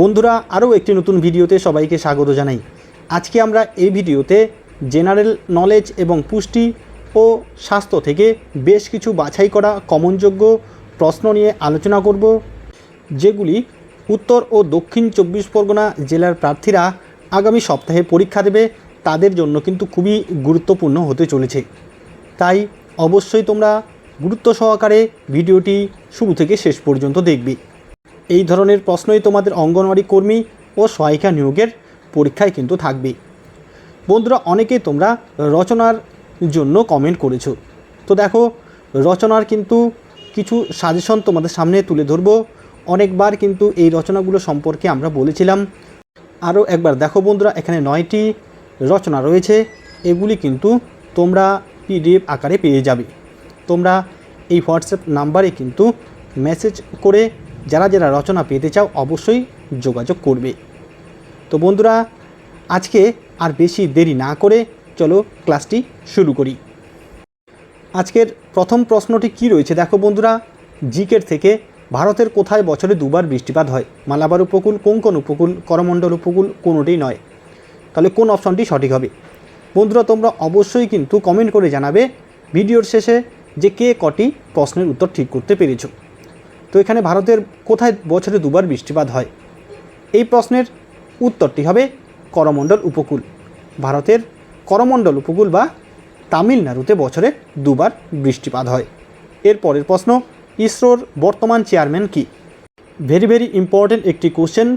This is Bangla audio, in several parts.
বন্ধুরা আরও একটি নতুন ভিডিওতে সবাইকে স্বাগত জানাই। আজকে আমরা এই ভিডিওতে জেনারেল নলেজ এবং পুষ্টি ও স্বাস্থ্য থেকে বেশ কিছু বাছাই করা কমনযোগ্য প্রশ্ন নিয়ে আলোচনা করব, যেগুলি উত্তর ও দক্ষিণ 24 পরগনা জেলার প্রার্থীরা আগামী সপ্তাহে পরীক্ষা দেবে তাদের জন্য কিন্তু খুবই গুরুত্বপূর্ণ হতে চলেছে। তাই অবশ্যই তোমরা গুরুত্ব সহকারে ভিডিওটি শুরু থেকে শেষ পর্যন্ত দেখবে। এই ধরনের প্রশ্নই তোমাদের অঙ্গনওয়াড়ি কর্মী ও সহায়িকা নিয়োগের পরীক্ষায় কিন্তু থাকবে। বন্ধুরা, অনেকেই তোমরা রচনার জন্য কমেন্ট করেছো, তো দেখো রচনার কিন্তু কিছু সাজেশন তোমাদের সামনে তুলে ধরব। অনেকবার কিন্তু এই রচনাগুলো সম্পর্কে আমরা বলেছিলাম। আরও একবার দেখো বন্ধুরা, এখানে 9টি রচনা রয়েছে। এগুলি কিন্তু তোমরা পিডিএফ আকারে পেয়ে যাবে। তোমরা এই হোয়াটসঅ্যাপ নাম্বারে কিন্তু মেসেজ করে যারা যারা রচনা পেতে চাও অবশ্যই যোগাযোগ করবে। তো বন্ধুরা, আজকে আর বেশি দেরি না করে চলো ক্লাসটি শুরু করি। আজকের প্রথম প্রশ্নটি কি রয়েছে দেখো বন্ধুরা, জিকের থেকে ভারতের কোথায় বছরে দুবার বৃষ্টিপাত হয়? মালাবার উপকূল, কোঙ্কণ উপকূল, করমণ্ডল উপকূল, কোনোটিই নয়। তাহলে কোন অপশনটি সঠিক হবে? বন্ধুরা, তোমরা অবশ্যই কিন্তু কমেন্ট করে জানাবে ভিডিওর শেষে যে কে কটি প্রশ্নের উত্তর ঠিক করতে পেরেছো। তো এখানে ভারতের কোথায় বছরে দুবার বৃষ্টিপাত হয়? এই প্রশ্নের উত্তরটি হবে করমণ্ডল উপকূল। ভারতের করমণ্ডল উপকূল বা তামিলনাড়ুতে বছরে দুবার বৃষ্টিপাত হয়। এর পরের প্রশ্ন, ইসরোর বর্তমান চেয়ারম্যান কি? ভেরি ইম্পর্টেন্ট একটি কোশ্চেন।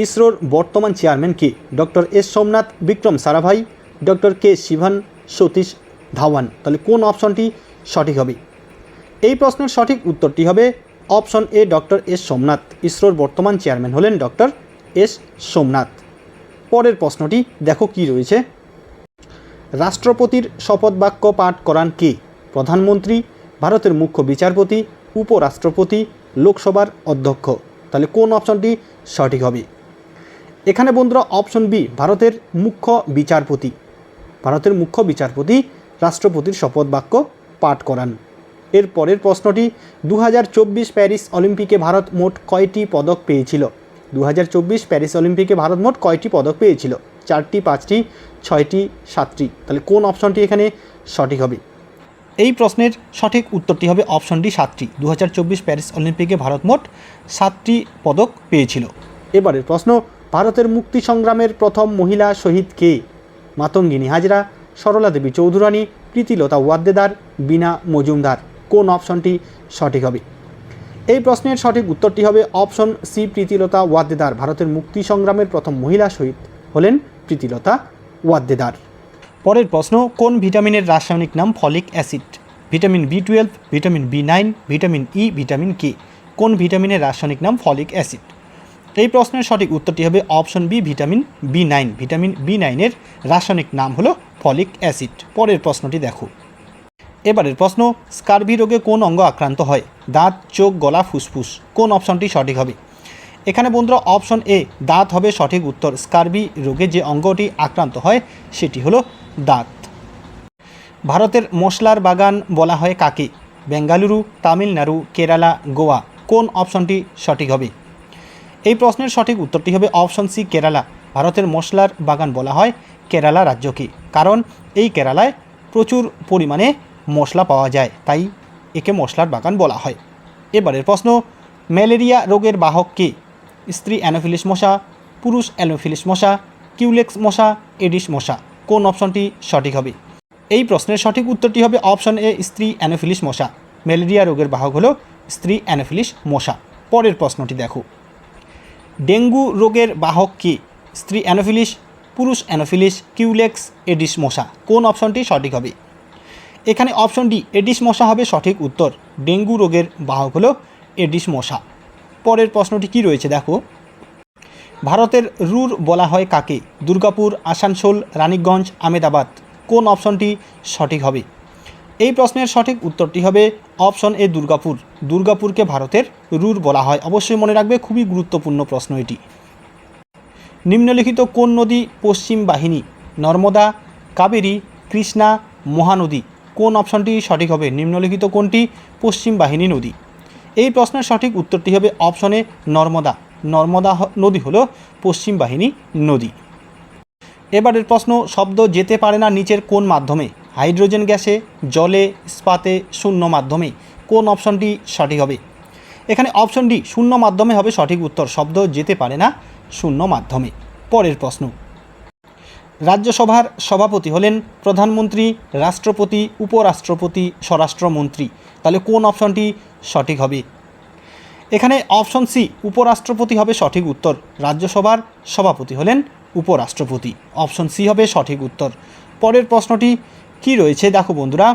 ইসরোর বর্তমান চেয়ারম্যান কি? Doctor S Somnath, Vikram Sarabhai, doctor K Sivan, Satish Dhawan. তাহলে কোন অপশনটি সঠিক হবে? এই প্রশ্নের সঠিক উত্তরটি হবে option A, doctor S Somnath. ইসরোর বর্তমান চেয়ারম্যান হলেন ডক্টর এস সোমনাথ। পরের প্রশ্নটি দেখো কি রয়েছে, রাষ্ট্রপতির শপথ বাক্য পাঠ করান কে? প্রধানমন্ত্রী, ভারতের মুখ্য বিচারপতি, উপরাষ্ট্রপতি, লোকসভার অধ্যক্ষ। তাহলে কোন অপশনটি সঠিক হবে? এখানে বন্ধুরা অপশন বি, ভারতের মুখ্য বিচারপতি। ভারতের মুখ্য বিচারপতি রাষ্ট্রপতির শপথ বাক্য পাঠ করান। এর পরের প্রশ্নটি, 2024 প্যারিস অলিম্পিকে ভারত মোট কয়টি পদক পেয়েছিল? 2024 প্যারিস অলিম্পিকে ভারত মোট কয়টি পদক পেয়েছিল? 4টি, 5টি, 6টি, 7টি। তাহলে কোন অপশনটি এখানে সঠিক হবে? এই প্রশ্নের সঠিক উত্তরটি হবে অপশন ডি, 7টি। 2024 প্যারিস অলিম্পিকে ভারত মোট 7টি পদক পেয়েছিল। এবারের প্রশ্ন, ভারতের মুক্তি সংগ্রামের প্রথম মহিলা শহীদ কে? মাতঙ্গিনী হাজরা, সরলা দেবী চৌধুরানী, প্রীতিলতা ওয়াদ্দেদার, বীণা মজুমদার। কোন অপশনটি সঠিক হবে? এই প্রশ্নের সঠিক উত্তরটি হবে অপশন সি, প্রীতিলতা ওয়াদ্দেদার। ভারতের মুক্তি সংগ্রামের প্রথম মহিলা শহীদ হলেন প্রীতিলতা ওয়াদ্দেদার। পরের প্রশ্ন, কোন ভিটামিনের রাসায়নিক নাম folic acid? Vitamin B12, vitamin B9, vitamin E, vitamin K. কোন ভিটামিনের রাসায়নিক নাম ফলিক অ্যাসিড? এই প্রশ্নের সঠিক উত্তরটি হবে option B, vitamin B9। Vitamin B9-এর রাসায়নিক নাম হলো ফলিক অ্যাসিড। পরের প্রশ্নটি দেখো। এবারের প্রশ্ন, স্কারভি রোগে কোন অঙ্গ আক্রান্ত হয়? দাঁত, চোখ, গলা, ফুসফুস। কোন অপশনটি সঠিক হবে? এখানে বন্ধুরা অপশন এ, দাঁত হবে সঠিক উত্তর। স্কারভি রোগে যে অঙ্গটি আক্রান্ত হয় সেটি হলো দাঁত। ভারতের মশলার বাগান বলা হয় কাকে? বেঙ্গালুরু, তামিলনাড়ু, কেরালা, গোয়া। কোন অপশনটি সঠিক হবে? এই প্রশ্নের সঠিক উত্তরটি হবে অপশন সি, কেরালা। ভারতের মশলার বাগান বলা হয় কেরালা রাজ্যকে, কারণ এই কেরালায় প্রচুর পরিমাণে মশলা পাওয়া যায়, তাই একে মশলার বাগান বলা হয়। এবারের প্রশ্ন, ম্যালেরিয়া রোগের বাহক কে? স্ত্রী অ্যানোফিলিস মশা, পুরুষ অ্যানোফিলিস মশা, কিউলেক্স মশা, এডিস মশা। কোন অপশনটি সঠিক হবে? এই প্রশ্নের সঠিক উত্তরটি হবে অপশন এ, স্ত্রী অ্যানোফিলিস মশা। ম্যালেরিয়া রোগের বাহক হলো স্ত্রী অ্যানোফিলিস মশা। পরের প্রশ্নটি দেখো, ডেঙ্গু রোগের বাহক কে? স্ত্রী অ্যানোফিলিস, পুরুষ অ্যানোফিলিস, কিউলেক্স, এডিস মশা। কোন অপশনটি সঠিক হবে? এখানে অপশন ডি, এডিস মশা হবে সঠিক উত্তর। ডেঙ্গু রোগের বাহক হলো এডিস মশা। পরের প্রশ্নটি কি রয়েছে দেখো, ভারতের রুর বলা হয় কাকে? দুর্গাপুর, আসানসোল, রানীগঞ্জ, আমেদাবাদ। কোন অপশনটি সঠিক হবে? এই প্রশ্নের সঠিক উত্তরটি হবে অপশন এ, দুর্গাপুর। দুর্গাপুরকে ভারতের রুর বলা হয়। অবশ্যই মনে রাখবে, খুবই গুরুত্বপূর্ণ প্রশ্ন এটি। নিম্নলিখিত কোন নদী পশ্চিম বাহিনী? নর্মদা, কাবেরী, কৃষ্ণা, মহানদী। কোন অপশনটি সঠিক হবে? নিম্নলিখিত কোনটি পশ্চিম বাহিনী নদী? এই প্রশ্নের সঠিক উত্তরটি হবে অপশনে নর্মদা। নর্মদা নদী হলো পশ্চিম বাহিনী নদী। এবারের প্রশ্ন, শব্দ যেতে পারে না নিচের কোন মাধ্যমে? হাইড্রোজেন গ্যাসে, জলে, ইস্পাতে, শূন্য মাধ্যমে। কোন অপশনটি সঠিক হবে? এখানে অপশন ডি শূন্য মাধ্যমে হবে সঠিক উত্তর। শব্দ যেতে পারে না শূন্য মাধ্যমে। পরের প্রশ্ন, রাজ্যসভার সভাপতি হলেন প্রধানমন্ত্রী, রাষ্ট্রপতি, উপরাষ্ট্রপতি, স্বরাষ্ট্রমন্ত্রী। তাহলে কোন অপশনটি সঠিক হবে? এখানে অপশন সি উপরাষ্ট্রপতি হবে সঠিক উত্তর। রাজ্যসভার সভাপতি হলেন উপরাষ্ট্রপতি। অপশন সি হবে সঠিক উত্তর। পরের প্রশ্নটি কি রয়েছে দেখো বন্ধুরা,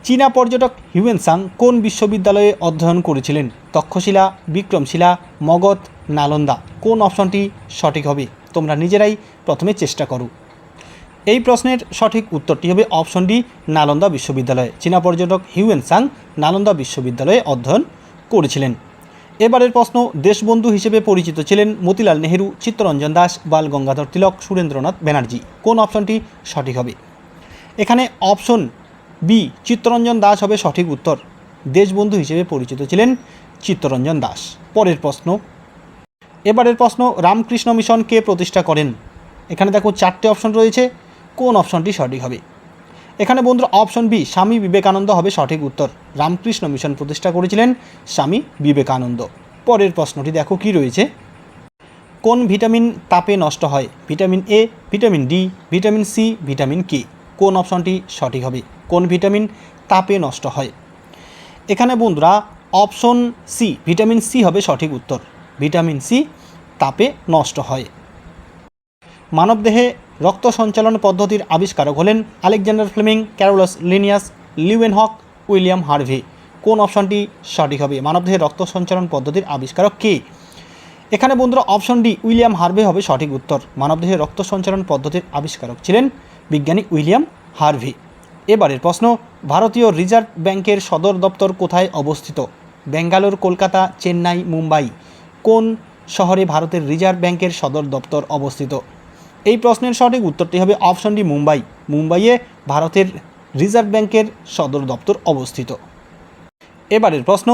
চীনা পর্যটক হিউয়েন সাং কোন বিশ্ববিদ্যালয়ে অধ্যয়ন করেছিলেন? তক্ষশিলা, বিক্রমশিলা, মগধ, নালন্দা। কোন অপশনটি সঠিক হবে? তোমরা নিজেরাই প্রথমে চেষ্টা করো। এই প্রশ্নের সঠিক উত্তরটি হবে অপশন ডি নালন্দা বিশ্ববিদ্যালয়। চীনা পর্যটক হিউয়েন সাং নালন্দা বিশ্ববিদ্যালয়ে অধ্যয়ন করেছিলেন। এবারের প্রশ্ন, দেশবন্ধু হিসেবে পরিচিত ছিলেন মতিলাল নেহেরু, চিত্তরঞ্জন দাস, বাল গঙ্গাধর তিলক, সুরেন্দ্রনাথ ব্যানার্জি। কোন অপশনটি সঠিক হবে? এখানে অপশন বি চিত্তরঞ্জন দাস হবে সঠিক উত্তর। দেশবন্ধু হিসেবে পরিচিত ছিলেন চিত্তরঞ্জন দাস। পরের প্রশ্ন, এবারের প্রশ্ন, রামকৃষ্ণ মিশন কে প্রতিষ্ঠা করেন? এখানে দেখো চারটে অপশন রয়েছে, কোন অপশনটি সঠিক হবে? এখানে বন্ধুরা অপশন বি স্বামী বিবেকানন্দ হবে সঠিক উত্তর। রামকৃষ্ণ মিশন প্রতিষ্ঠা করেছিলেন স্বামী বিবেকানন্দ। পরের প্রশ্নটি দেখো কি রয়েছে, কোন ভিটামিন তাপে নষ্ট হয়? Vitamin A, vitamin D, vitamin C, vitamin K. কোন অপশনটি সঠিক হবে? কোন ভিটামিন তাপে নষ্ট হয়? এখানে বন্ধুরা অপশন সি ভিটামিন সি হবে সঠিক উত্তর। ভিটামিন সি তাপে নষ্ট হয়। মানবদেহে রক্ত সঞ্চালন পদ্ধতির আবিষ্কারক হলেন Alexander Fleming, Carolus Linnaeus, Leeuwenhoek, William Harvey. কোন অপশনটি সঠিক হবে? মানবদেহে রক্ত সঞ্চালন পদ্ধতির আবিষ্কারক কে? এখানে বন্ধুরা অপশন ডি উইলিয়াম হার্ভে হবে সঠিক উত্তর। মানবদেহে রক্ত সঞ্চালন পদ্ধতির আবিষ্কারক ছিলেন বিজ্ঞানী উইলিয়াম হার্ভে। এবারের প্রশ্ন, ভারতীয় রিজার্ভ ব্যাংকের সদর দপ্তর কোথায় অবস্থিত? ব্যাঙ্গালোর, কলকাতা, চেন্নাই, মুম্বাই। কোন শহরে ভারতের রিজার্ভ ব্যাংকের সদর দপ্তর অবস্থিত? এই প্রশ্নের সঠিক উত্তরটি হবে অপশন ডি মুম্বাই। মুম্বাইয়ে ভারতের রিজার্ভ ব্যাংকের সদর দপ্তর অবস্থিত। এবারের প্রশ্ন,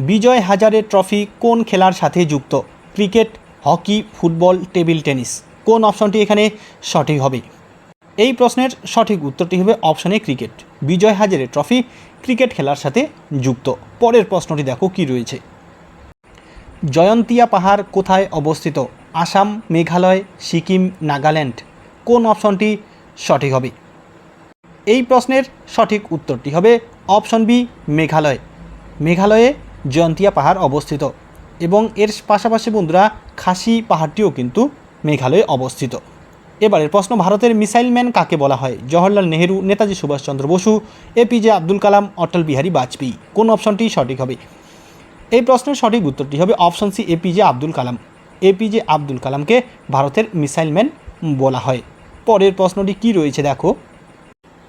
বিজয় হাজারে ট্রফি কোন খেলার সাথে যুক্ত? Cricket, hockey, football, table tennis. কোন অপশনটি এখানে সঠিক হবে? এই প্রশ্নের সঠিক উত্তরটি হবে option A cricket. Vijay Hazare trophy cricket খেলার সাথে যুক্ত। পরের প্রশ্নটি দেখো কি রয়েছে, জয়ন্তিয়া পাহাড় কোথায় অবস্থিত? আসাম, মেঘালয়, সিকিম, নাগাল্যান্ড। কোন অপশনটি সঠিক হবে? এই প্রশ্নের সঠিক উত্তরটি হবে অপশন বি মেঘালয়। মেঘালয়ে জয়ন্তিয়া পাহাড় অবস্থিত এবং এর পাশাপাশি বন্ধুরা খাসি পাহাড়টিও কিন্তু মেঘালয়ে অবস্থিত। এবারের প্রশ্ন, ভারতের মিসাইল ম্যান কাকে বলা হয়? জওহরলাল নেহেরু, নেতাজি সুভাষচন্দ্র বসু, এপিজে আব্দুল কালাম, অটল বিহারী বাজপেয়ী। কোন অপশনটি সঠিক হবে? এই প্রশ্নের সঠিক উত্তরটি হবে option C APJ Abdul Kalam. APJ Abdul কালামকে ভারতের মিসাইল ম্যান বলা হয়। পরের প্রশ্নটি কি রয়েছে দেখো,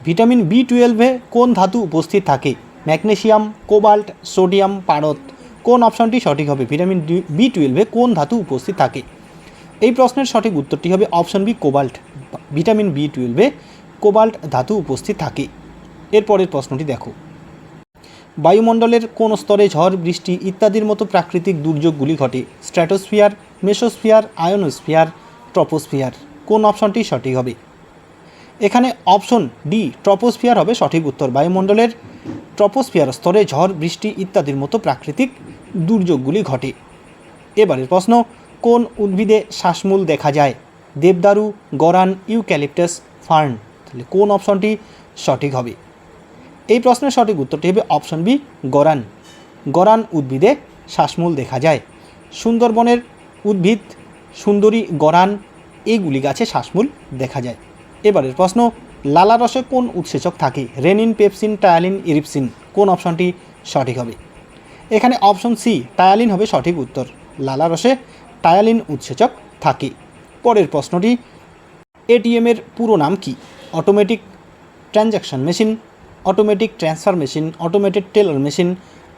ভিটামিন বি12-এ কোন ধাতু উপস্থিত থাকে? ম্যাগনেসিয়াম, কোবাল্ট, সোডিয়াম, পারদ। কোন অপশনটি সঠিক হবে? ভিটামিন বি12-এ কোন ধাতু উপস্থিত থাকে? এই প্রশ্নের সঠিক উত্তরটি হবে অপশন বি কোবাল্ট। ভিটামিন বি12-এ কোবাল্ট ধাতু উপস্থিত থাকে। এরপরের প্রশ্নটি দেখো, বায়ুমণ্ডলের কোন স্তরে ঝড়, বৃষ্টি ইত্যাদির মতো প্রাকৃতিক দুর্যোগগুলি ঘটে? Stratosphere, mesosphere, ionosphere, troposphere. কোন অপশনটি সঠিক হবে? এখানে অপশন ডি ট্রপোস্ফিয়ার হবে সঠিক উত্তর। বায়ুমণ্ডলের ট্রপোস্ফিয়ার স্তরে ঝড়, বৃষ্টি ইত্যাদির মতো প্রাকৃতিক দুর্যোগগুলি ঘটে। এবারের প্রশ্ন, কোন উদ্ভিদে শ্বাসমূল দেখা যায়? দেবদারু, গরান, ইউক্যালিপটাস, ফার্ন। তাহলে কোন অপশনটি সঠিক হবে? এই প্রশ্নের সঠিক উত্তরটি হবে অপশন বি গরান। গরান উদ্ভিদে শ্বাসমূল দেখা যায়। সুন্দরবনের উদ্ভিদ সুন্দরী, গরান এইগুলি গাছে শ্বাসমূল দেখা যায়। এবারের প্রশ্ন, লালারসে কোন উৎসেচক থাকে? Renin, pepsin, ptyalin, ইরিপসিন। কোন অপশনটি সঠিক হবে? এখানে অপশন সি টায়ালিন হবে সঠিক উত্তর। লালারসে টায়ালিন উৎসেচক থাকে। পরের প্রশ্নটি, এটিএমের পুরো নাম কি? Automatic transaction machine, automatic transfer machine, automated teller machine,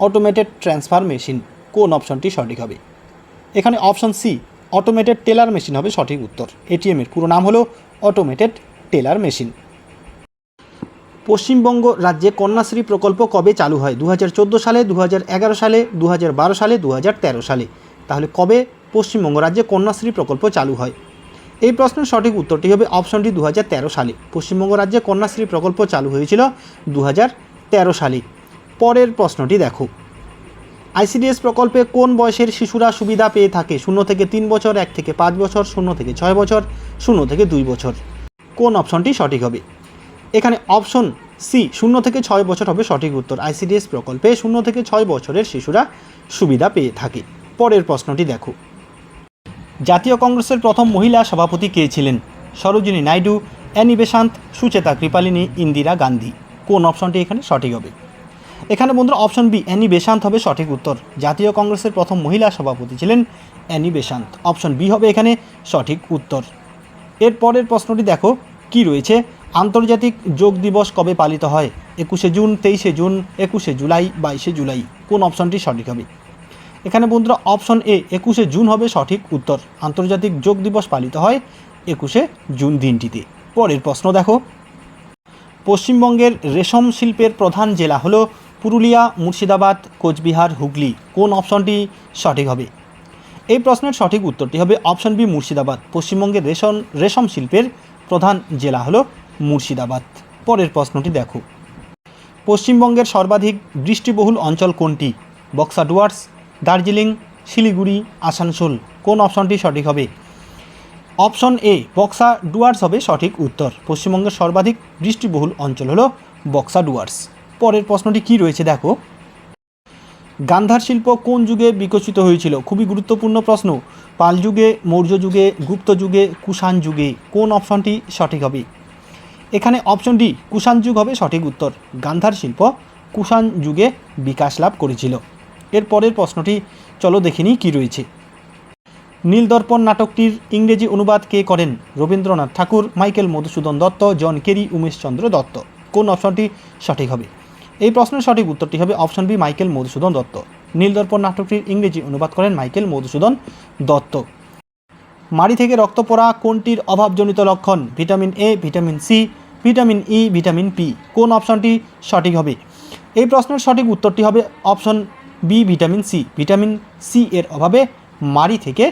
automated transfer machine. কোন অপশনটি সঠিক হবে? এখানে option C automated teller machine হবে সঠিক উত্তর। এটিএমের পুরো নাম হলো অটোমেটেড টেলার মেশিন। পশ্চিমবঙ্গ রাজ্যে কন্যাশ্রী প্রকল্প কবে চালু হয়? 2014 সালে, 2011 সালে, 2012 সালে, 2013 সালে। তাহলে কবে পশ্চিমবঙ্গ রাজ্যে কন্যাশ্রী প্রকল্প চালু হয়? এই প্রশ্নের সঠিক উত্তরটি হবে অপশন ডি 2013 সালে। পশ্চিমবঙ্গ রাজ্যে কন্যাশ্রী প্রকল্প চালু হয়েছিল 2013 সালে। পরের প্রশ্নটি দেখো, আইসিডিএস প্রকল্পে কোন বয়সের শিশুরা সুবিধা পেয়ে থাকে? 0 থেকে 3 বছর, 1 থেকে 5 বছর, 0 থেকে 6 বছর, 0 থেকে 2 বছর। কোন অপশনটি সঠিক হবে? এখানে অপশন সি 0 থেকে 6 বছর হবে সঠিক উত্তর। আইসিডিএস প্রকল্পে 0 থেকে 6 বছরের শিশুরা সুবিধা পেয়ে থাকে। পরের প্রশ্নটি দেখো, জাতীয় কংগ্রেসের প্রথম মহিলা সভাপতি কে ছিলেন? Sarojini Naidu, Annie Besant, Sucheta Kripalani, Indira Gandhi. কোন অপশনটি এখানে সঠিক হবে? এখানে বন্ধুরা অপশন বি অ্যানি বেসান্ত হবে সঠিক উত্তর। জাতীয় কংগ্রেসের প্রথম মহিলা সভাপতি ছিলেন অ্যানি বেসান্ত। অপশন বি হবে এখানে সঠিক উত্তর। এর পরের প্রশ্নটি দেখো কি রয়েছে, আন্তর্জাতিক যোগ দিবস কবে পালিত হয়? 21শে জুন, 23শে জুন, 21শে জুলাই, 22শে জুলাই। কোন অপশনটি সঠিক হবে? এখানে বন্ধুরা অপশন এ 21শে জুন হবে সঠিক উত্তর। আন্তর্জাতিক যোগ দিবস পালিত হয় 21শে জুন দিনটিতে। পরের প্রশ্ন দেখো, পশ্চিমবঙ্গের রেশম শিল্পের প্রধান জেলা হলো পুরুলিয়া, মুর্শিদাবাদ, কোচবিহার, হুগলি। কোন অপশনটি সঠিক হবে? এই প্রশ্নের সঠিক উত্তরটি হবে অপশন বি মুর্শিদাবাদ। পশ্চিমবঙ্গের রেশম শিল্পের প্রধান জেলা হলো মুর্শিদাবাদ। পরের প্রশ্নটি দেখো, পশ্চিমবঙ্গের সর্বাধিক বৃষ্টিবহুল অঞ্চল কোনটি? বক্সা ডুয়ার্স, দার্জিলিং, শিলিগুড়ি, আসানসোল। কোন অপশনটি সঠিক হবে? অপশন এ বক্সা ডুয়ার্স হবে সঠিক উত্তর। পশ্চিমবঙ্গের সর্বাধিক বৃষ্টিবহুল অঞ্চল হলো বক্সা ডুয়ার্স। পরের প্রশ্নটি কি রয়েছে দেখো, গান্ধার শিল্প কোন যুগে বিকশিত হয়েছিল? খুবই গুরুত্বপূর্ণ প্রশ্ন। পাল যুগে, মৌর্য যুগে, গুপ্ত যুগে, কুষাণ যুগে। কোন অপশনটি সঠিক হবে? এখানে অপশন ডি কুষাণ যুগ হবে সঠিক উত্তর। গান্ধার শিল্প কুষাণ যুগে বিকাশ লাভ করেছিল। এর পরের প্রশ্নটি চলো দেখে নিই কী রয়েছে। নীলদর্পণ নাটকটির ইংরেজি অনুবাদ কে করেন? Rabindranath Thakur, Michael Madhusudan Dutt, John Carey, Umeshchandra Dutta. কোন অপশনটি সঠিক হবে? এই প্রশ্নের সঠিক উত্তরটি হবে option B Michael Madhusudan Dutt. Nildarpan নাটকটির ইংরেজি অনুবাদ করেন মাইকেল মধুসূদন দত্ত। মাড়ি থেকে রক্ত পড়া কোনটির অভাবজনিত লক্ষণ? Vitamin A, vitamin C, vitamin E, vitamin P. কোন অপশনটি সঠিক হবে? এই প্রশ্নের সঠিক উত্তরটি হবে option B vitamin C. Vitamin C এর অভাবে মাড়ি থেকে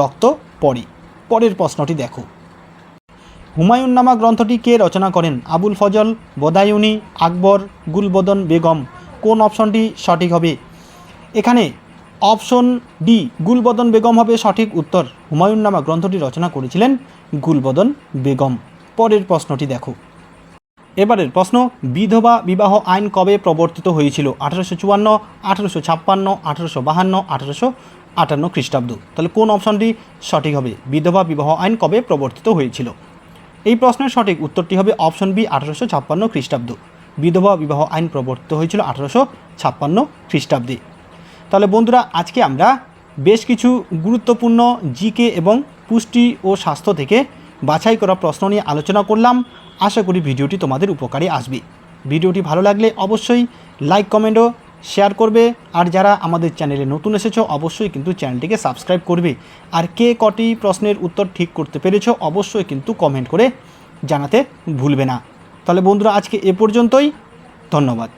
রক্ত পড়ে। পরের প্রশ্নটি দেখো, হুমায়ুন নামা গ্রন্থটি কে রচনা করেন? আবুল ফজল, বদায়ুনি, আকবর, গুলবদন বেগম। কোন অপশনটি সঠিক হবে? এখানে অপশন ডি গুলবদন বেগম হবে সঠিক উত্তর। হুমায়ুন নামা গ্রন্থটি রচনা করেছিলেন গুলবদন বেগম। পরের প্রশ্নটি দেখো, এবারের প্রশ্ন, বিধবা বিবাহ আইন কবে প্রবর্তিত হয়েছিল? 1854, 1856, 1852, 1858 খ্রিস্টাব্দ। তাহলে কোন অপশনটি সঠিক হবে? বিধবা বিবাহ আইন কবে প্রবর্তিত হয়েছিল? এই প্রশ্নের সঠিক উত্তরটি হবে অপশন বি 1856 খ্রিস্টাব্দ। বিধবা বিবাহ আইন প্রবর্তিত হয়েছিল 1856 খ্রিস্টাব্দে। তাহলে বন্ধুরা আজকে আমরা বেশ কিছু গুরুত্বপূর্ণ জিকে এবং পুষ্টি ও স্বাস্থ্য থেকে বাছাই করা প্রশ্ন নিয়ে আলোচনা করলাম। আশা করি ভিডিওটি তোমাদের উপকারে আসবে। ভিডিওটি ভালো লাগলে অবশ্যই লাইক, কমেন্ট ও শেয়ার করবে। আর যারা আমাদের চ্যানেলে নতুন এসেছো অবশ্যই কিন্তু চ্যানেলটিকে সাবস্ক্রাইব করবে। আর কে কটি প্রশ্নের উত্তর ঠিক করতে পেরেছো অবশ্যই কিন্তু কমেন্ট করে জানাতে ভুলবে না। তাহলে বন্ধুরা আজকে এ পর্যন্তই, ধন্যবাদ।